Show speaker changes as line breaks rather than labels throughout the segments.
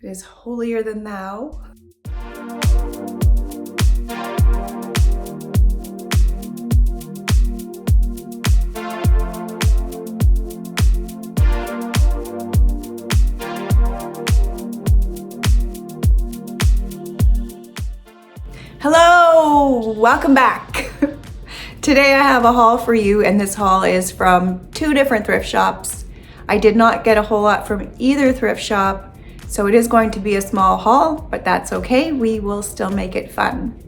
It is holier than thou. Hello, welcome back. Today I have a haul for you, and this haul is from two different thrift shops. I did not get a whole lot from either thrift shop, so it is going to be a small haul, but that's okay. We will still make it fun.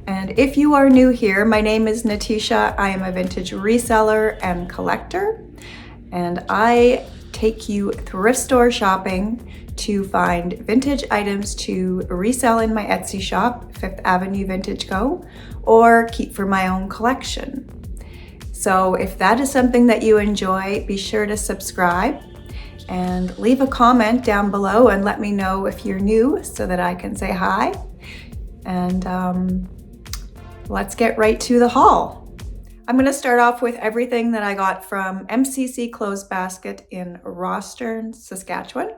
And if you are new here, my name is Natisha. I am a vintage reseller and collector, and I take you thrift store shopping to find vintage items to resell in my Etsy shop, Fifth Avenue Vintage Co., or keep for my own collection. So if that is something that you enjoy, be sure to subscribe and leave a comment down below and let me know if you're new so that I can say hi. And let's get right to the haul. I'm going to start off with everything that I got from MCC Clothes Basket in Rostern, Saskatchewan.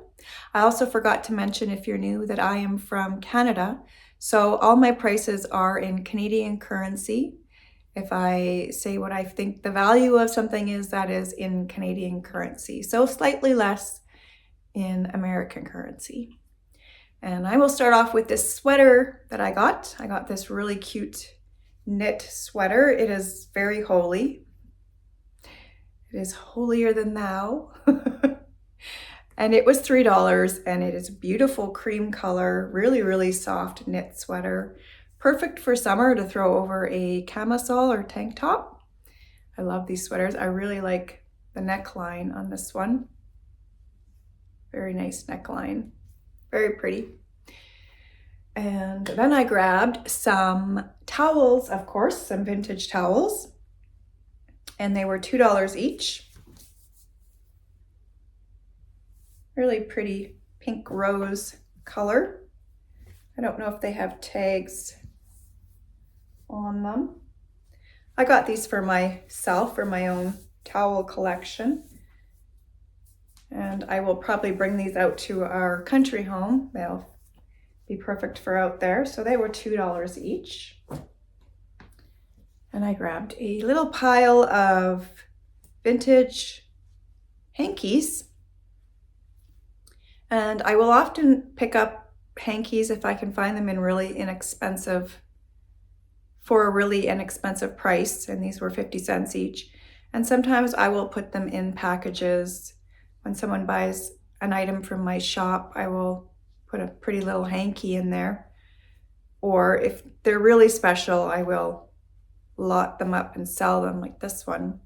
I also forgot to mention, if you're new, that I am from Canada, so all my prices are in Canadian currency. If I say what I think the value of something is, that is in Canadian currency, so slightly less in American currency. And I will start off with this sweater that I got. I got this really cute knit sweater. It is very holy. It is holier than thou. And it was $3, and it is beautiful cream color, really soft knit sweater. Perfect for summer to throw over a camisole or tank top. I love these sweaters. I really like the neckline on this one. Very nice neckline, very pretty. And then I grabbed some towels, of course, some vintage towels, and they were $2 each. Really pretty pink rose color. I don't know if they have tags on them. I got these for myself, for my own towel collection. And I will probably bring these out to our country home. They'll be perfect for out there. So they were $2 each. And I grabbed a little pile of vintage hankies. And I will often pick up hankies if I can find them in for a really inexpensive price. And these were 50 cents each. And sometimes I will put them in packages. When someone buys an item from my shop, I will put a pretty little hanky in there. Or if they're really special, I will lot them up and sell them, like this one.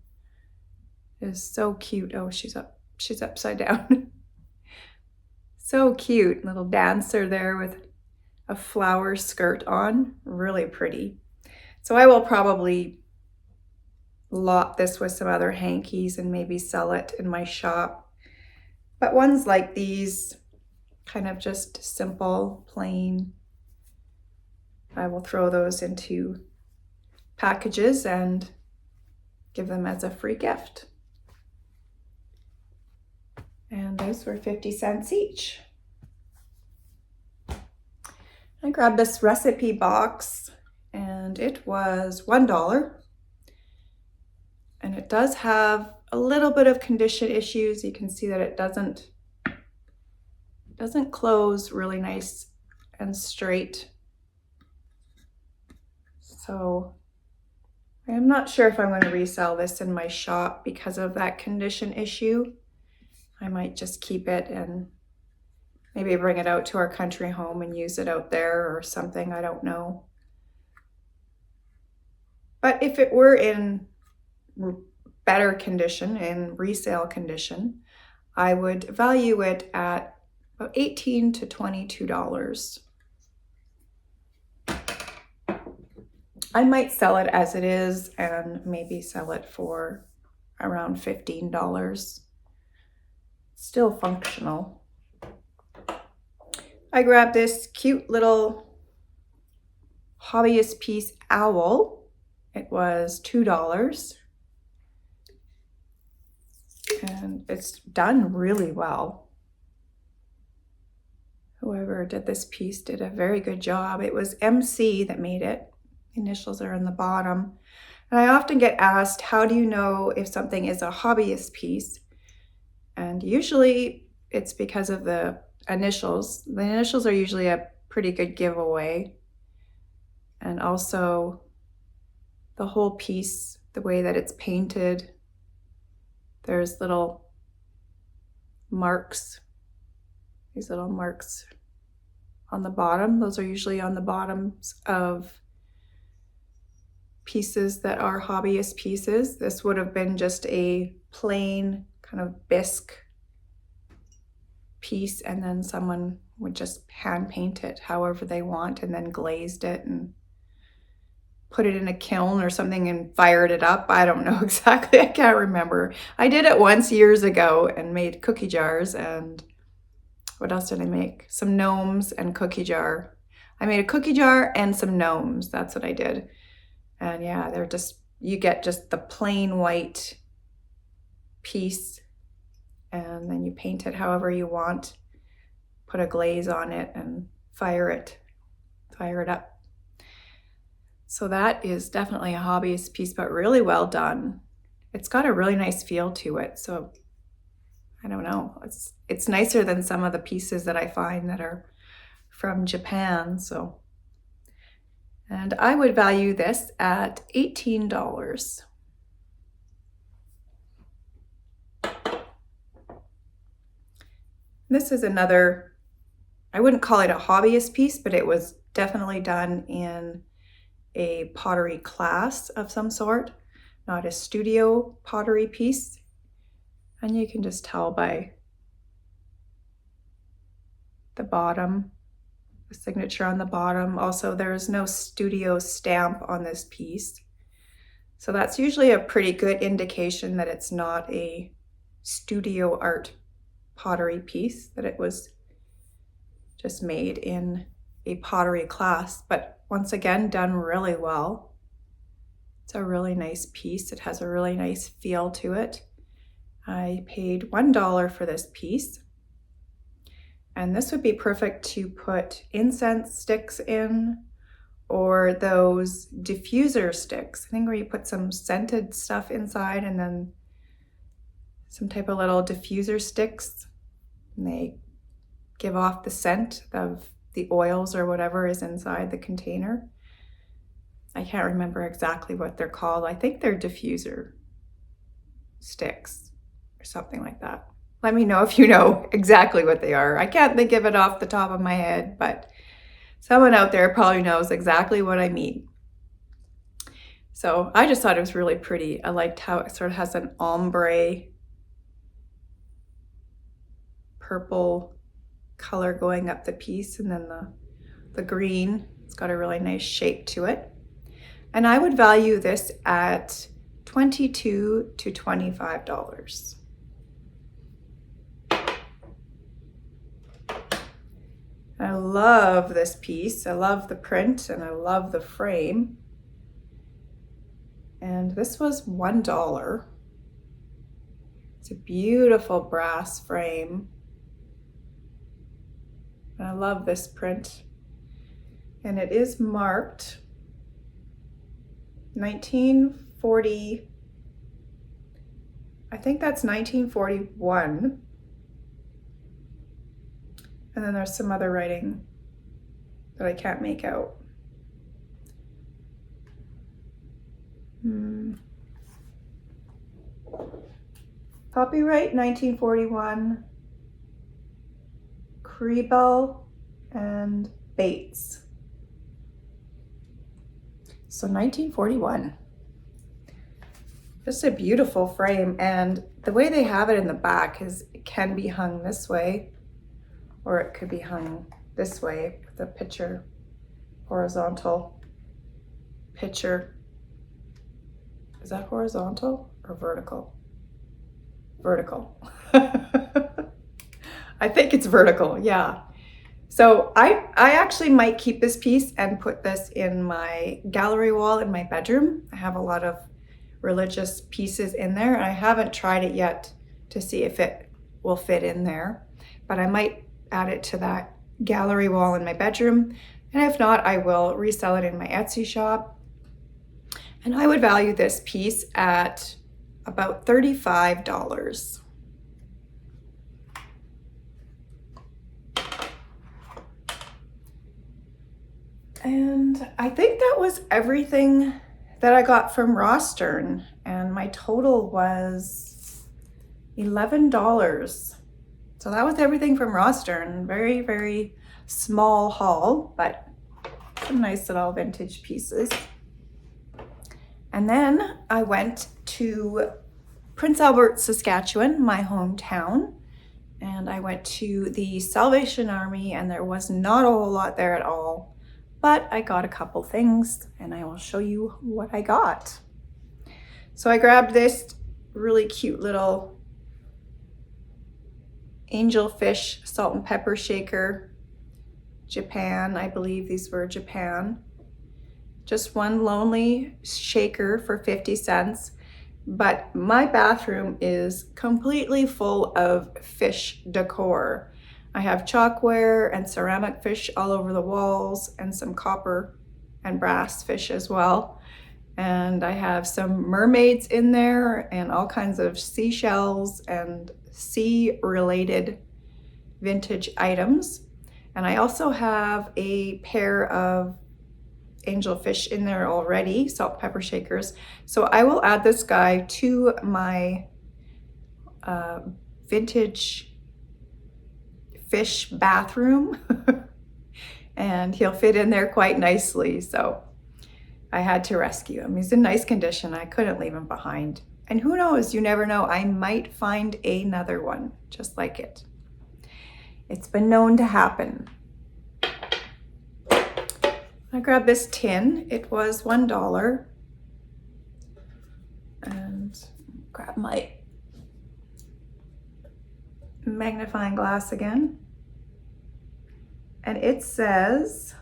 It is so cute. Oh, she's upside down. So cute, little dancer there with a flower skirt on, really pretty. So I will probably lot this with some other hankies and maybe sell it in my shop. But ones like these, kind of just simple, plain, I will throw those into packages and give them as a free gift. And those were 50 cents each. I grabbed this recipe box, and it was $1. And it does have a little bit of condition issues. You can see that it doesn't close really nice and straight. So I'm not sure if I'm going to resell this in my shop because of that condition issue. I might just keep it and maybe bring it out to our country home and use it out there or something. I don't know. But if it were in better condition, in resale condition, I would value it at about $18 to $22. I might sell it as it is and maybe sell it for around $15. Still functional. I grabbed this cute little hobbyist piece owl. It was $2. And it's done really well. whoever did this piece did a very good job. It was MC that made it. Initials are on the bottom. And I often get asked, how do you know if something is a hobbyist piece? And usually it's because of the initials. The initials are usually a pretty good giveaway. And also the whole piece, the way that it's painted, there's little marks, these little marks on the bottom. Those are usually on the bottoms of pieces that are hobbyist pieces. This would have been just a plain kind of bisque piece, and then someone would just hand paint it however they want, and then glazed it and put it in a kiln or something and fired it up. I don't know exactly. I can't remember. I did it once years ago and made cookie jars, and what else did I make? Some gnomes and cookie jar. I made a cookie jar and some gnomes. That's what I did. And yeah, they're just, you get just the plain white piece, and then you paint it however you want, put a glaze on it and fire it up. So that is definitely a hobbyist piece, but really well done. It's got a really nice feel to it. So I don't know, it's nicer than some of the pieces that I find that are from Japan. So, and I would value this at $18. This is another, I wouldn't call it a hobbyist piece, but it was definitely done in a pottery class of some sort, not a studio pottery piece. And you can just tell by the bottom, the signature on the bottom. Also, there is no studio stamp on this piece. So that's usually a pretty good indication that it's not a studio art pottery piece, that it was just made in a pottery class. But once again, done really well. It's a really nice piece. It has a really nice feel to it. I paid $1 for this piece. And this would be perfect to put incense sticks in, or those diffuser sticks. I think where you put some scented stuff inside and then some type of little diffuser sticks, and they give off the scent of the oils or whatever is inside the container. I can't remember exactly what they're called. I think they're diffuser sticks or something like that. Let me know if you know exactly what they are. I can't think of it off the top of my head, but someone out there probably knows exactly what I mean. So I just thought it was really pretty. I liked how it sort of has an ombre purple color going up the piece, and then the green. It's got a really nice shape to it. And I would value this at $22 to $25. I love this piece. I love the print and I love the frame. And this was $1. It's a beautiful brass frame. And I love this print. And it is marked 1940, I think that's 1941. And then there's some other writing that I can't make out. Copyright 1941, Kriebel and Bates. So 1941. Just a beautiful frame, and the way they have it in the back is it can be hung this way, or it could be hung this way with a picture, horizontal picture. Is that horizontal or vertical? Vertical. I think it's vertical, yeah. So I actually might keep this piece and put this in my gallery wall in my bedroom. I have a lot of religious pieces in there, and I haven't tried it yet to see if it will fit in there, but I might add it to that gallery wall in my bedroom. And if not, I will resell it in my Etsy shop. And I would value this piece at about $35. And I think that was everything that I got from Rostern, and my total was $11. So that was everything from Rostern. Very, very small haul, but some nice little vintage pieces. And then I went to Prince Albert, Saskatchewan, my hometown, and I went to the Salvation Army, and there was not a whole lot there at all. But I got a couple things, and I will show you what I got. So I grabbed this really cute little angelfish salt and pepper shaker. Japan, I believe these were Japan. Just one lonely shaker for 50 cents. But my bathroom is completely full of fish decor. I have chalkware and ceramic fish all over the walls, and some copper and brass fish as well. And I have some mermaids in there and all kinds of seashells and sea-related vintage items. And I also have a pair of angelfish in there already, salt pepper shakers. So I will add this guy to my vintage fish bathroom and he'll fit in there quite nicely. So I had to rescue him. He's in nice condition. I couldn't leave him behind. And who knows, you never know, I might find another one just like it. It's been known to happen. I grabbed this tin. It was $1. And grab my magnifying glass again. And it says,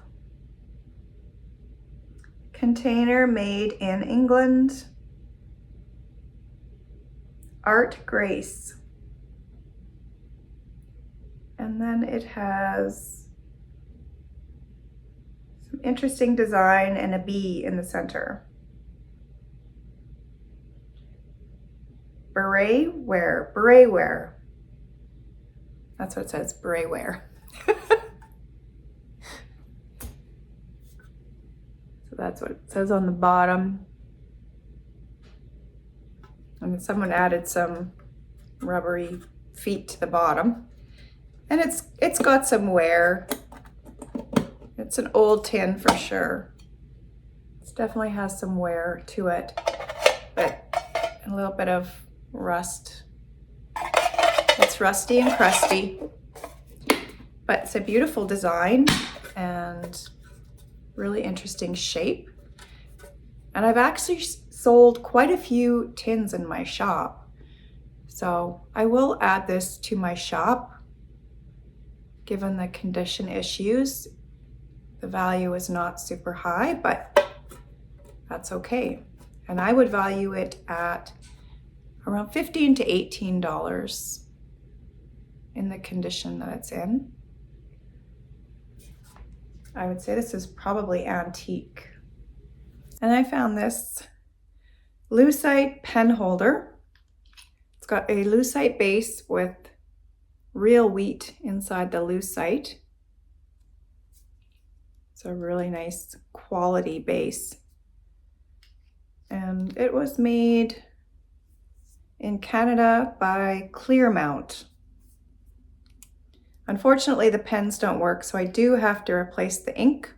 container made in England, Art Grace. And then it has some interesting design and a bee in the center. Beret wear. That's what it says, beret wear. So that's what it says on the bottom. And someone added some rubbery feet to the bottom. And it's got some wear. It's an old tin for sure. It definitely has some wear to it, but a little bit of rust. It's rusty and crusty, but it's a beautiful design and really interesting shape. And I've actually sold quite a few tins in my shop. So I will add this to my shop. Given the condition issues, the value is not super high, but that's okay. And I would value it at around $15 to $18 in the condition that it's in. I would say this is probably antique. And I found this lucite pen holder. It's got a lucite base with real wheat inside the lucite. It's a really nice quality base. And it was made in Canada by Clearmount. Unfortunately, the pens don't work, so I do have to replace the ink.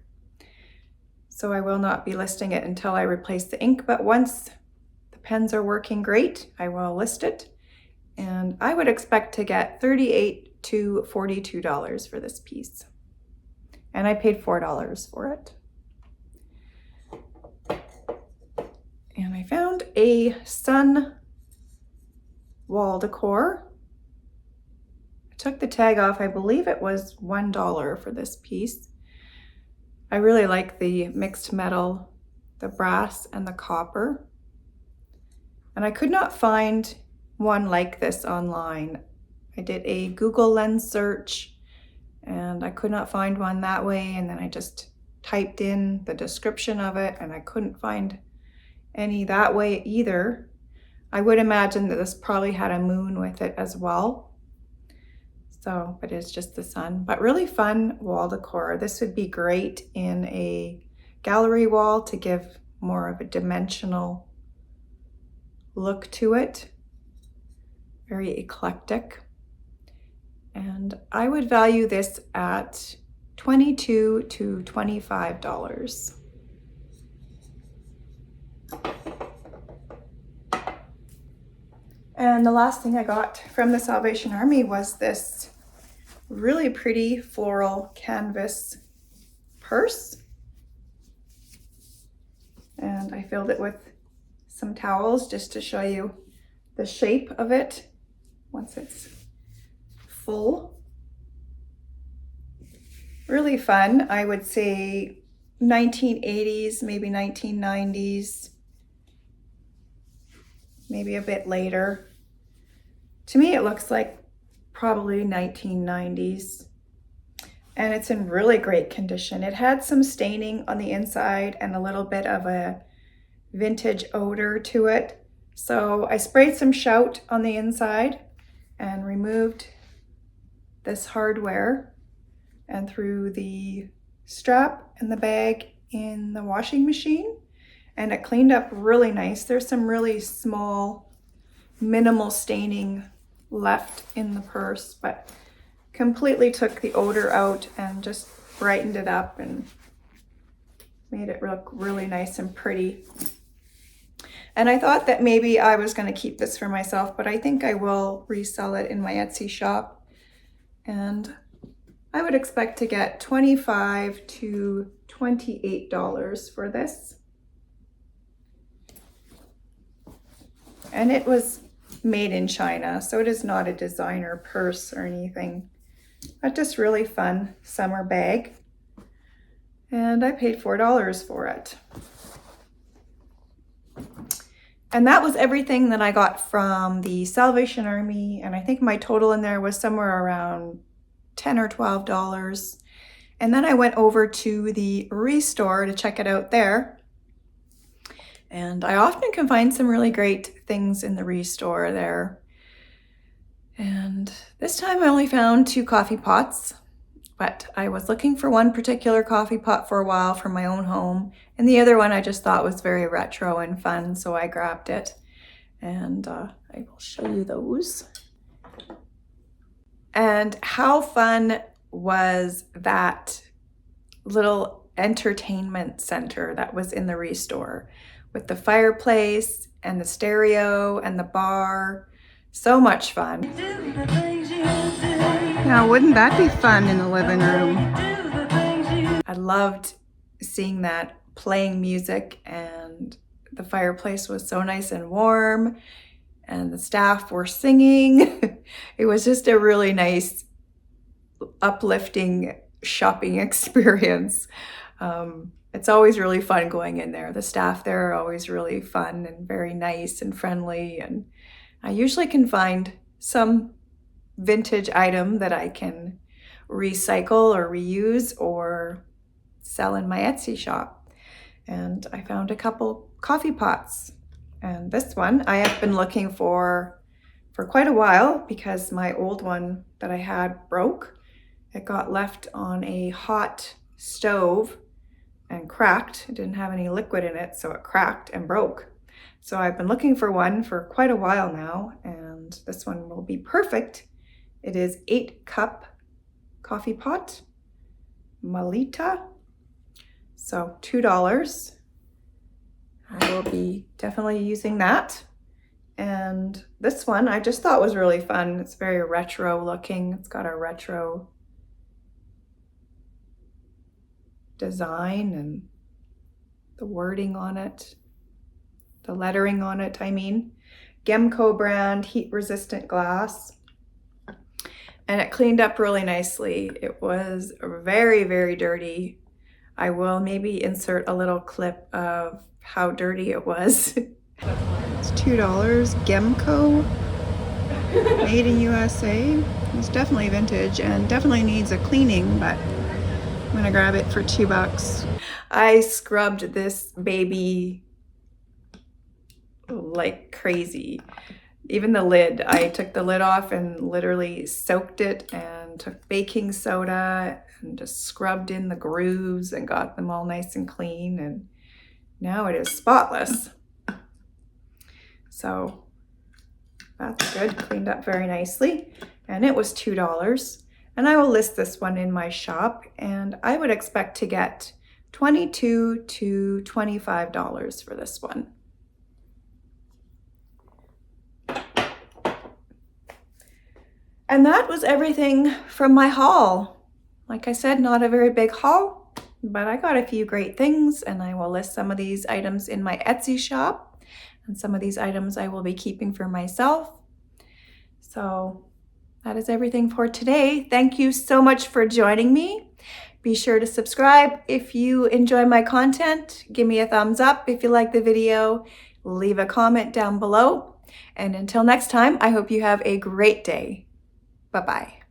So I will not be listing it until I replace the ink, but once the pens are working great, I will list it. And I would expect to get $38 to $42 for this piece. And I paid $4 for it. And I found a sun wall decor. I took the tag off. I believe it was $1 for this piece. I really like the mixed metal, the brass and the copper. And I could not find one like this online. I did a Google lens search and I could not find one that way, and then I just typed in the description of it and I couldn't find any that way either. I would imagine that this probably had a moon with it as well. So, but it's just the sun. But really fun wall decor. This would be great in a gallery wall to give more of a dimensional look to it. Very eclectic. And I would value this at $22 to $25. And the last thing I got from the Salvation Army was this really pretty floral canvas purse. And I filled it with some towels just to show you the shape of it once it's full. Really fun. I would say 1980s, maybe 1990s, maybe a bit later. To me, it looks like probably 1990s. And it's in really great condition. It had some staining on the inside and a little bit of a vintage odor to it. So I sprayed some Shout on the inside and removed this hardware and threw the strap and the bag in the washing machine, and it cleaned up really nice. There's some really small, minimal staining left in the purse, but completely took the odor out and just brightened it up and made it look really nice and pretty. And I thought that maybe I was going to keep this for myself, but I think I will resell it in my Etsy shop. And I would expect to get $25 to $28 for this. And it was made in China, so it is not a designer purse or anything, but just really fun summer bag. And I paid $4 for it. And that was everything that I got from the Salvation Army, and I think my total in there was somewhere around $10 or $12. And then I went over to the Restore to check it out there. And I often can find some really great things in the Restore there. And this time I only found 2 coffee pots, but I was looking for one particular coffee pot for a while for my own home, and the other one I just thought was very retro and fun, so I grabbed it. And I will show you those. And how fun was that little entertainment center that was in the Restore, with the fireplace and the stereo and the bar. So much fun. Now, wouldn't that be fun in the living room? I loved seeing that, playing music, and the fireplace was so nice and warm, and the staff were singing. It was just a really nice, uplifting shopping experience. It's always really fun going in there. The staff there are always really fun and very nice and friendly, and I usually can find some vintage item that I can recycle or reuse or sell in my Etsy shop. And I found a couple coffee pots. And this one I have been looking for quite a while because my old one that I had broke. It got left on a hot stove and cracked. It didn't have any liquid in it, so it cracked and broke. So I've been looking for one for quite a while now, and this one will be perfect. It is 8-cup coffee pot, Malita. So $2. I will be definitely using that. And this one I just thought was really fun. It's very retro looking. It's got a retro design and the wording on it, the lettering on it, I mean. Gemco brand, heat resistant glass. And it cleaned up really nicely. It was very, very dirty. I will maybe insert a little clip of how dirty it was. It's $2, Gemco, made in USA. It's definitely vintage and definitely needs a cleaning, but I'm gonna grab it for $2. I scrubbed this baby like crazy. Even the lid, I took the lid off and literally soaked it and took baking soda and just scrubbed in the grooves and got them all nice and clean, and now it is spotless. So that's good, cleaned up very nicely, and it was $2. And I will list this one in my shop, and I would expect to get $22 to $25 for this one. And that was everything from my haul. Like I said, not a very big haul, but I got a few great things, and I will list some of these items in my Etsy shop, and some of these items I will be keeping for myself. So that is everything for today. Thank you so much for joining me. Be sure to subscribe if you enjoy my content. Give me a thumbs up if you like the video. Leave a comment down below. And until next time, I hope you have a great day. Bye-bye.